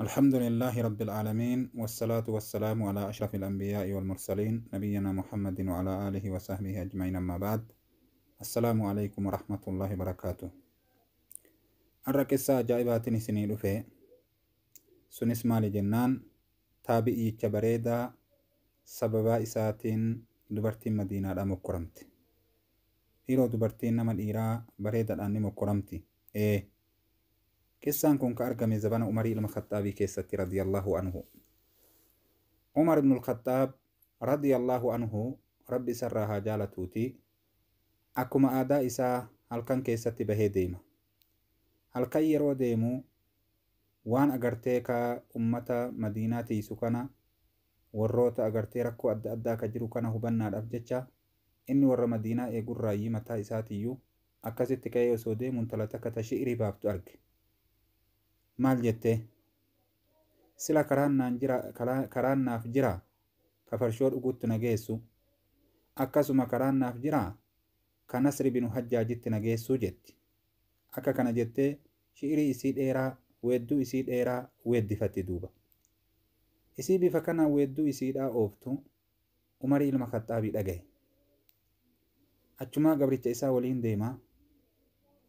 الحمد لله رب العالمين والصلاة والسلام على أشرف الأنبياء والمرسلين نبينا محمد وعلى آله وصحبه أجمعين. أما بعد، السلام عليكم ورحمة الله وبركاته. الركسة جائبات سنين في سنس مال جنان تابعي كبريدا سببا إساتين دبرتين مدينة مكرمت إيرو دبرتين نما الإيراء بريدا أني مكرمتي كسان كون كأرقم زبان عمر الخطاب كيستي رضي الله عنه. عمر بن الخطاب رضي الله عنه ربي سرها جالتوتي أكما آدا إسا هل كان كيستي بهي ديما هل كان يرو ديمو وان أغرتيكا أمتا مديناتي سكنا وروتا أغرتي ركو أدى كجرو كان هبنا الأفجتشا إني ور مدينة إيقر رايي متا إساتيو أكاسي كيو سودي منتلتك تشئري بابتو أرك maal jette sila karaan naaf jira ka farshoo dhugutti na geessu akkasuma karaan naaf jira ka Nasri binu Hajjaajitti na geessu jetti. Akka kana jettee shi'irii isii dheeraa weedduu isii dheeraa weeddifatti duuba. Isii bifa kana weedduu isiidhaa ooftu Umari ilma Khaxaabii dhagaye. Achumaa gabricha isaa waliin deema.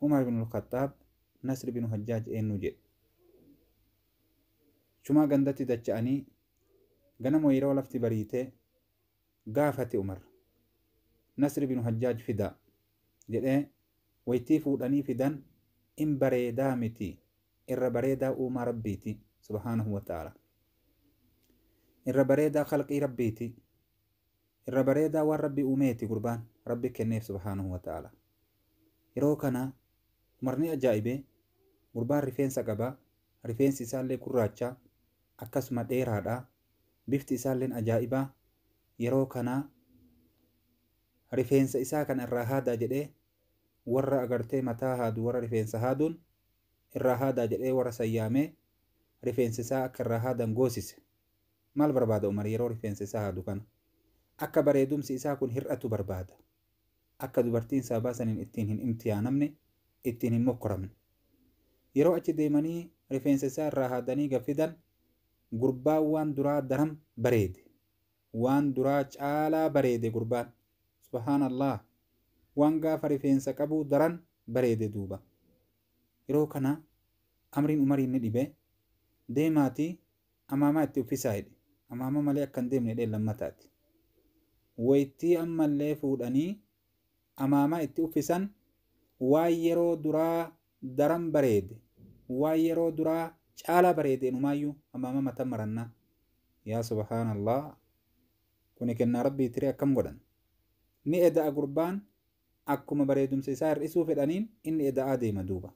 Umar binu Khaxaab Nasri binu Hajjaaj eenyu jedhe. Chuma gandatti dacha'anii ganama yeroo lafti bariite gaafate Umar Nasri binu Hajjaaj fida jedhee waytii fuudhanii fidan in bareedaa miti irra bareedaa uumaa rabbiiti subhaanahu wa ta'ala, irra bareedaa khalqii rabbiiti, irra bareedaa waan rabbi uumeeti gurbaan rabbi kenneef subhaanahu wa ta'ala. Yeroo kana Umarni ajaa'ibe gurbaan rifeensa qaba, rifeensi isaallee gurraacha akkasuma dheeraadha, bifti isaalleen ajaa'ibaa. Yeroo kana rifeensa isaa kan irraa haadaa jedhee warra agartee mataa haadu warra rifeensa haaduun irraa haadaa jedhee warra sayyaamee rifeensa isaa akka irraa haadan goosise. Maal barbaada Umar yeroo rifeensa isaa haadu kana? Akka bareedumsi isaa kun hir'atu barbaada, akka dubartiin isaa baasaniin ittiin hin imtihaanamne, ittiin hin mokkoramne. Yeroo achi deemanii rifeensa isaa irraa haadanii gaffidan gurbaan waan duraa daram bareede, waan duraa caalaa bareede gurbaan subhaanallah, waan gaafa rifeensa qabu daran bareede duuba. Yeroo kana amriin Umarii ni dhibe, deemaatii amaamaa itti uffisaa jedhe. Amaama malee akka hin deemne jedhee lammataati. Waytii ammallee fuudhanii amaamaa itti uffisan waan yeroo duraa daran bareede, waan yeroo duraa caalaa bareede numaayyuu amaama mata marannaa. Yaa subhaanallah, kuni kennaa rabbii tiree akkam godhan. Ni eda'a gurbaan akkuma bareedumsa isaa hir'isuu fedhaniin inni eda'aa deema duuba.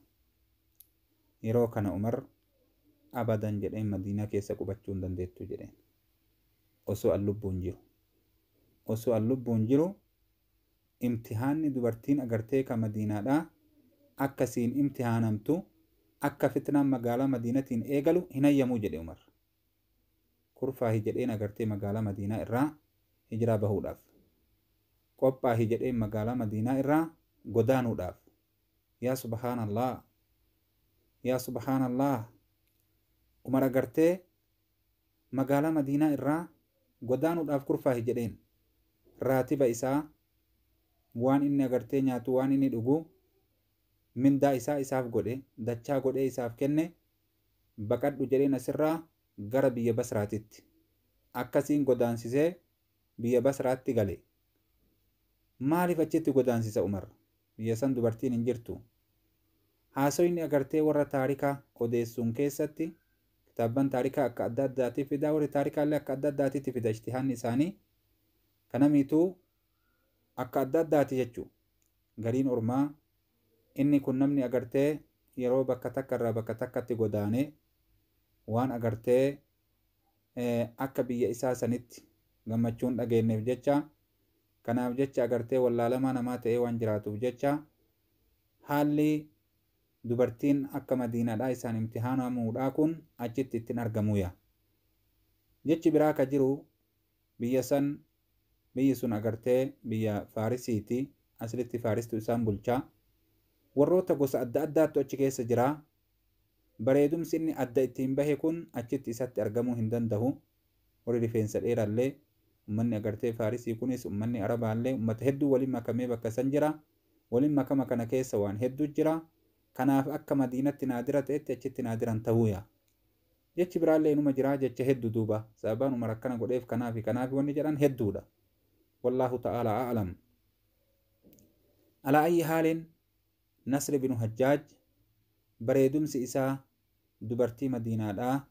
Yeroo kana Umar abadan jedheen Madiinaa keessa qubachuu hin dandeettu jedheen. Osoo an lubbuun jiru, osoo an lubbuun jiru imtihaanni dubartiin agartee ka Madiinaadhaa akkasiin imtihaanamtu akka fitnaan magaalaa Madiinatiin eegalu hin hayyamuu jedhe Umar. Kurfaahi jedheen agartee magaalaa Madiinaa irraa hijiraa bahuudhaaf, qophaahi jedheen magaalaa Madiinaa irraa godaanuudhaaf. Yaa subhaanallah, yaa subhaanallah, Umar agartee magaalaa Madiinaa irraa godaanuudhaaf kurfaahi jedheen raatiba isaa waan inni agartee nyaatu waan inni dhugu mindaa isaa isaaf godhe, dachaa godhee isaaf kenne, baqadhu jedheen asirraa gara biyya Basraatitti. Akkasiin godaansisee biyya Basraatti gale. Maaliif achitti godaansisa Umar? Biyya san dubartiin hin jirtu. Haasoyni agartee warra taarikaa odeessuun keessatti kitaabban taarikaa akka adda addaatiif fidaa, warri taarikaallee akka adda addaatitti fida. Ijtihaanni isaanii kanamiituu akka adda addaati jechuu. Gariin ormaa inni kun namni agartee yeroo bakka takka irraa bakka takkatti godaanee waan agartee akka biyya isaa sanitti gammachuun dhageenyeef jecha, kanaaf jecha agartee wallaalamaa namaa ta'ee waan jiraatuuf jecha haalli dubartiin akka Madiinaadhaa isaan imtihaanamuudhaa kun achitti ittiin argamuuya. Jechi biraa ka jiru biyya san, biyyi sun agartee biyya Faarisiiti. Aslitti Faaristu isaan bulchaa. Warroota gosa adda addaatu achi keessa jira. bareedumsi inni adda ittiin bahe kun achitti isatti argamuu hin danda'u. Warri rifeensa dheeraallee ummanni agartee Faarisii kunis ummanni Arabaallee ummata hedduu waliin makamee bakka san jira. Waliin makama kana keessa waan hedduu jira. Kanaaf akka Madiinatti naadira ta'etti achitti naadiran ta'uu yaa. Jechi biraallee inuma jira jecha hedduu duuba. Sababaan Umar akkana godheef kanaafi wanni jedhan hedduudha. Wallaahu ta'ala a'lam. Alaa ayyi haalin Nasr bin Hajjaaj bareedumsi isaa dubartii Madiinaadhaa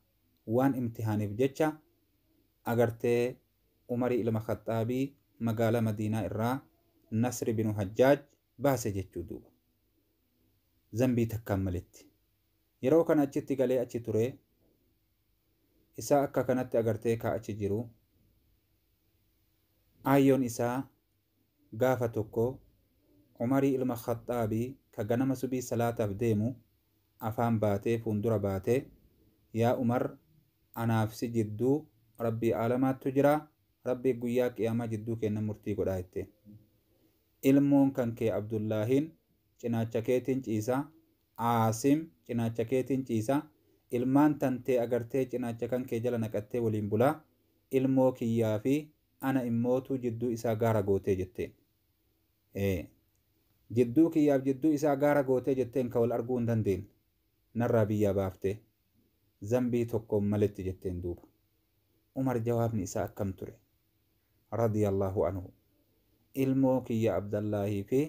waan imtihaaniif jecha agartee Umarii ilma Khaxaabii magaalaa Madiinaa irraa Nasr bin Hajjaaj baase jechuu duuba. Zambii takkaan malitti. Yeroo kana achitti galee achi ture isaa akka kanatti agartee kaachi jiru. Ayyoon isaa gaafa tokko Umarii ilma Khaxaabii ka ganama subii salaataaf deemu afaan baatee fuundura baatee yaa Umar anaaf si jidduu rabbii aalamaattu jira. Rabbii guyyaa qiyaamaa jidduu kenna murtii godhaa jette. Ilmoon kan kee Abdullaahin cinaacha keetiin ciisa. Aasim cinaacha keetiin ciisa. Ilmaan tantee agartee cinaacha kan kee jala naqattee waliin bulaa. Ilmoo kiyyaa fi ana immootu jidduu isaa gaara gootee jetteen. Jidduu kiyyaaf jidduu isaa gaara gootee jetteen ka wal arguu hin dandeenye. Narraa biyyaa baaftee zambii tokkoon maletti jetteen duuba. Umar jawaabni isaa akkam ture? Radiyallahu anhu. Ilmoo kiyya Abdallaahii fi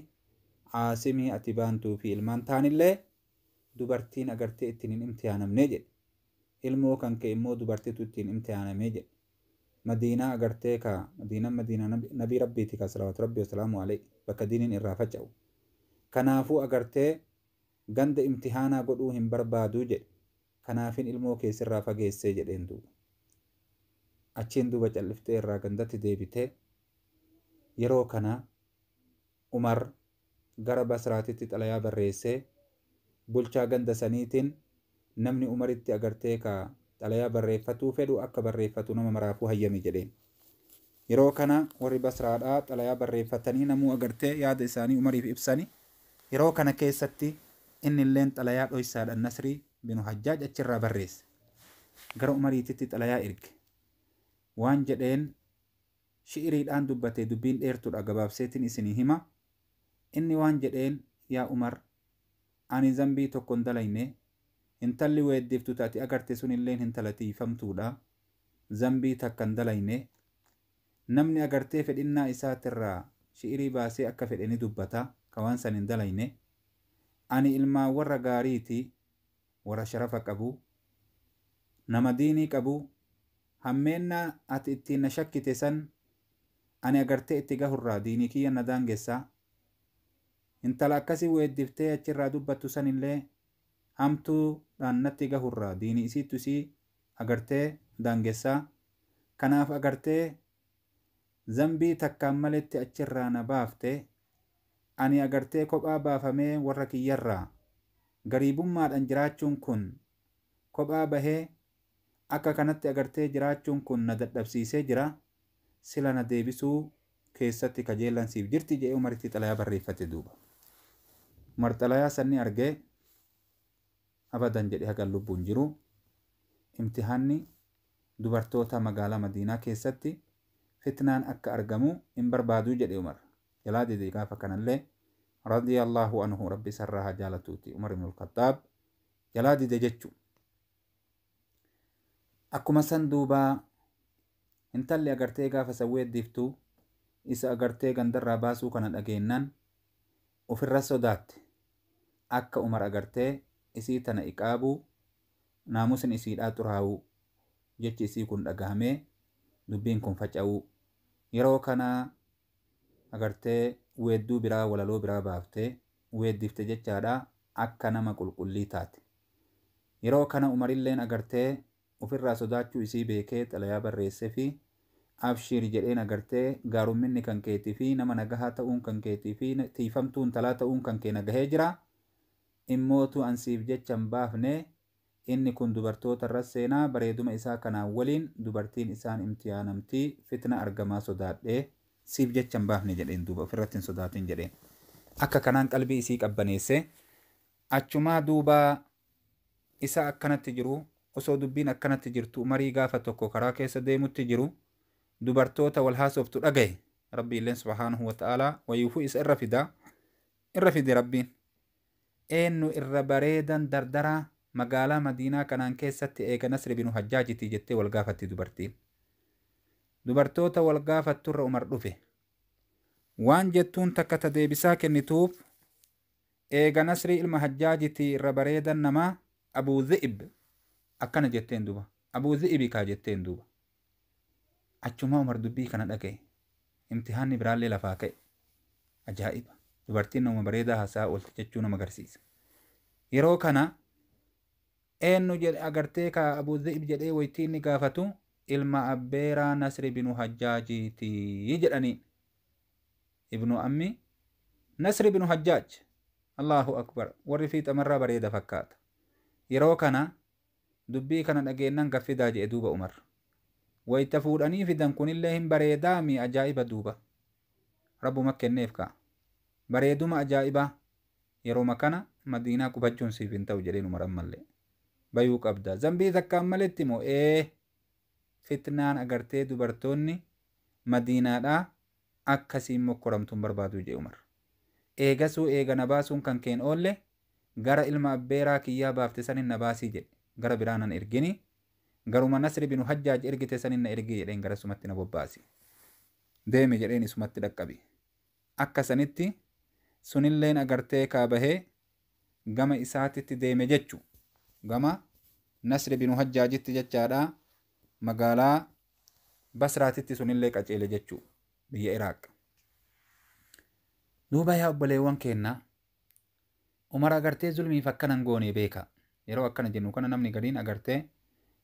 Aasimii ati baantuu fi ilmaan taanillee dubartiin agartee ittiin hin imtihaanamnee jedhe. Ilmoo kan kee immoo dubartiitu ittiin imtihaanamee jedhe. Madiinaa agartee ka Madiinaa nabii rabbiiti ka salawaatu rabbii wasalaamu alayhi bakka diiniin irraa faca'u. Kanaafuu agartee ganda imtihaanaa godhuu hin barbaaduu jedhe. Kanaafin ilmoo keessirraa fageessee jedheen duuba. Achiin duuba calliftee irraa gandatti deebitee yeroo kana Umar gara Basraatitti xalayaa barreessee bulchaa ganda saniitiin namni Umaritti agartee ka xalayaa barreeffatuu fedhu akka barreeffatu nama maraafuu hayyami jedheen. Yeroo kana warri Basraadhaa xalayaa barreeffatanii namuu agartee yaada isaanii Umariif ibsani. Yeroo kana keessatti inni illeen xalayaa dhoysaadhaan Nasrii bin Hajjaaj achirraa barreesse. Gara Umariititti xalayaa erge. Waan jedheen shi'iriidhaan dubbate dubbiin dheertuudha gabaabseetiin isinii hima. Inni waan jedheen yaa Umar ani zambii tokkon dalayne intalli weeddiftu taati agarte sunilleen intala tiifamtuudha. Zambii takkan dalayne namni agartee fedhinnaa isaatirraa shi'irii baasee akka fedhe ni dubbata ka waan san hin dalayne. Ani ilmaan warra gaariiti warra sharafa qabu nama diinii qabu. Hammeenna ati ittiin na shakkite san ani agartee itti gahurraa diinii kiyya na daangessaa. Intala akkasii weeddiftee achirraa dubbattu sanillee hamtuudhaan natti gahurraa diinii isiittu isii agartee daangessaa. Kanaaf agartee zambii takkaan maletti achirraa na baafte ani agartee kophaa baafamee warra kiyyarraa gariibummaadhaan jiraachuun kun kophaa bahee akka kanatti agartee jiraachuun kun na dadhabsiisee jira. Sila na deebisuu keessatti kajeellansiif jirti jedhee Umaritti xalayaa barreeffate duuba. Umar xalayaa sanni argee abadan jedhe hagan lubbuun jiru. Imtihaanni dubartoota magaalaa Madiinaa keessatti fitnaan akka argamu hin barbaaduu jedhe Umar. Jalaa dide gaafa kanallee radiyallahu anhu rabbi sarraa haa jaalatuuti Umar ibn al-Khattaab jalaa dide jechuu. Akkuma san duuba intalli agartee gaafa san weeddiftu isa agartee gandarraa baasuu kana dhageennan ofirra sodaatte. Akka Umar agartee isii tana iqaabuu naamusin isiidhaa xuraa'uu jechi isii kun dhagahamee dubbiin kun faca'uu. Yeroo kana agartee weedduu biraa walaloo biraa baaftee weeddifte jechaadha akka nama qulqullii taate. Yeroo kana Umarilleen agartee ofirraa sodaachuu isii beekee xalayaa barreessee fi abshir jedheen agartee gaarumminni kan keetii fi nama nagahaa ta'uun kan keetii fi tiifamtuu intalaa ta'uun kan kee nagahee jira. Immootu ansiif jecha hin baafne inni kun dubartoota irra seenaa bareeduma isaa kanaan waliin dubartiin isaan imtihaanamtii fitna argamaa sodaadhee siif jecha hin baafne jedheen duuba ofirratti hin sodaatin jedheen. Akka kanaan qalbii isii qabbaneesse achumaa duuba isa akkanatti jiru osoo dubbiin akkanatti jirtu umarii gaafa tokko karaa keessa deemutti jiru dubartoota wal haasoftu dhagaye rabbi illeen subhaanahu wa ta'aalaa wayyuufuu isa irra fide rabbiin eenyu irra bareedan dardaraa magaalaa madiinaa kanaan keessatti eega Nasri binu Hajjaajiti jettee wal gaafatti dubartiin. Dubartoota wal gaafatturra Umar dhufe waan jettuun takka ta deebisaa kennituuf eega Nasri ilma Hajjaajiti irra bareedan namaa Abuu Dhi'ib akkana jetteen duuba Abuu Dhi'ibi kaa jetteen duuba achuma Umar dubbii kana dhagaye imtihaanni biraallee lafaa ka'e ajaa'iba dubartiin nama bareedaa haasaa oolti jechuu nama agarsiisa. Yeroo kana eenyu jedhe agartee ka Abuu Dhi'ib jedhee waytii inni gaafatu ilma abbeeraa Nasri binu Hajjaajiiti jedhanii ibnu ammi Nasri binu Hajjaaj Allahu akbar warri fiixamarraa bareeda fakkaata. Yeroo kana dubbii kana dhageennan gaffidaa jedhe duuba Umar wayita fuudhanii fidan kunillee hin bareedaa mi ajaa'iba duuba rabbuma kenneef kaa bareeduma ajaa'ibaa yeroo makana madiinaa qubachuun siif hin ta'u jedheen Umar ammallee bayuu qabda zambii takkaan maletti moo fitnaan agartee dubartoonni madiinaadhaa akkasiin mokkoramtuun barbaadu jedhe Umar eegasuu eegana baasuun kan keen oolle gara ilma abbeeraa kiyyaa baafte sanin na baasii jedhe gara biraanan ergini garuma Nasri binu Hajjaaj ergite sanin na ergi jedheen gara sumatti na bobbaasi deeme jedheen isumatti dhaqqabi akka sanitti sunilleen agartee kaabahee gama isaatitti deeme jechu gama Nasri binu Hajjaajitti jechaadha magaalaa Basraatitti sunillee qaceele jechuu biyya Iraaq. Duuba yaa obboleewwan keenna Umar agartee zulmiif akkanan goone beeka yeroo akkana jennu kana namni gadiin agartee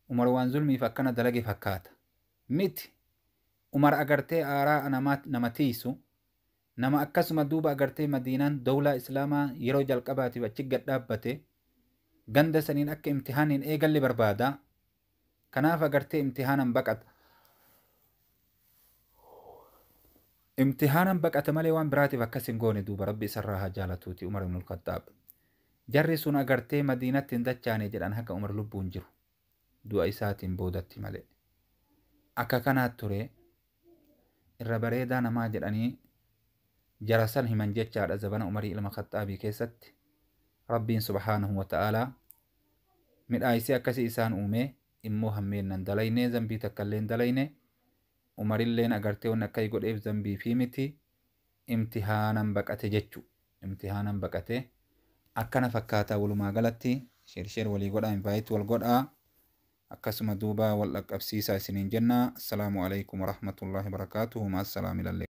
Umar waan zulmiif akkana dalage fakkaata miti Umar agartee aaraa nama tiisu nama akkasuma duuba agartee madiinaan dawlaa islaamaa yeroo jalqabaatiif achi gad dhaabbate ganda saniin akka imtihaaniin eegalle barbaada kanaaf agartee imtihaanan baqata malee waan biraatiif akkas hin goone duuba rabbi isarraa haa jaalatuuti Umar ibn al-Khattaab jarri sun agartee madiinatti hin dachaane jedhan haka Umar lubbuun jiru du'a isaatiin boodatti malee akka kanaat ture irra bareedaa namaa jedhanii jarasan himan jechaadha zabana Umarii ilma Khaxaabii keessatti rabbiin subhaanahu wa ta'aalaa midhaayisee akkasii isaan uume immoo hammeennan dalaynee zambii takkailleen dalayne Umarilleen agartee waan akka godheef zambii fi miti imtihaanan baqate jechu imtihaanan baqate akkana fakkaataa walumaa galatti sheer walii godhaa invite wal godhaa akkasuma duuba wal dhaqqabsiisaa isiniin jenna. Assalaamu alaykum warahmatullahi wabarakaatuhu. Ma'assalaami.